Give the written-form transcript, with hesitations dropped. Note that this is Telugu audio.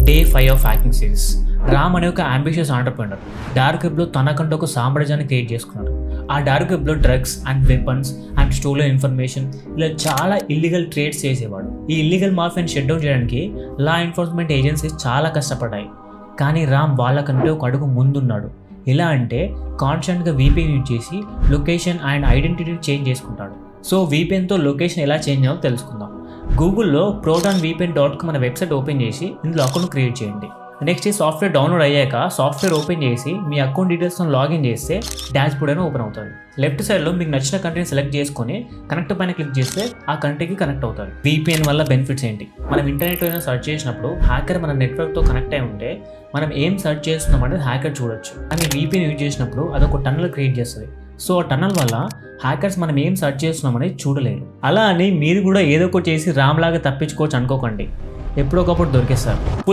Day 5 of hacking series. Ram అనే ఒక అంబిషియస్ ఆంటర్‌ప్రెన్యూర్ డార్క్ వెబ్‌లో తనకంటూ ఒక సామ్రాజ్యాన్ని క్రియేట్ చేసుకున్నాడు. ఆ డార్క్ వెబ్‌లో drugs and weapons and stolen information ఇలా చాలా ఇల్లీగల్ ట్రేడ్స్ చేసేవాడు. ఈ ఇల్లీగల్ మాఫియాని షట్ డౌన్ చేయడానికి లా ఎన్ఫోర్స్మెంట్ ఏజెన్సీస్ చాలా కష్టపడ్డాయి. కానీ రామ్ వాళ్ళకంటే ఒక అడుగు ముందున్నాడు. ఎలా అంటే కాన్స్టెంట్గా VPN యూజ్ చేసి లొకేషన్ అండ్ ఐడెంటిటీ చేంజ్ చేసుకుంటాడు. సో VPNతో లొకేషన్ ఎలా చేంజ్ అయ్యాలో తెలుసుకుందాం. గూగుల్లో protonvpn.com అనే వెబ్సైట్ ఓపెన్ చేసి ఇందులో అకౌంట్ క్రియేట్ చేయండి. నెక్స్ట్ ఈ సాఫ్ట్వేర్ డౌన్లోడ్ అయ్యాక సాఫ్ట్వేర్ ఓపెన్ చేసి మీ అకౌంట్ డీటెయిల్స్తో లాగిన్ చేస్తే డాష్ బోర్డ్ అని ఓపెన్ అవుతుంది. లెఫ్ట్ సైడ్లో మీకు నచ్చిన కంట్రీని సెలెక్ట్ చేసుకొని కనెక్ట్ పైన క్లిక్ చేస్తే ఆ కంట్రీకి కనెక్ట్ అవుతుంది. VPN వల్ల బెనిఫిట్స్ ఏంటి? మనం ఇంటర్నెట్లో ఏదైనా సెర్చ్ చేసినప్పుడు హ్యాకర్ మన నెట్వర్క్తో కనెక్ట్ అయి ఉంటే మనం ఏం సెర్చ్ చేస్తున్నాం అనేది హ్యాకర్ చూడొచ్చు. కానీ VPN యూజ్ చేసినప్పుడు అదొక టన్నల్ క్రియేట్ చేస్తుంది. సో ఆ టన్నల్ వల్ల హ్యాకర్స్ మనం ఏం సెర్చ్ చేస్తున్నామని చూడలేరు. అలా అని మీరు కూడా ఏదో ఒకటి చేసి రామ్ లాగా తప్పించుకోవచ్చు అనుకోకండి. ఎప్పుడొకప్పుడు దొరికేస్తారు. ఫుల్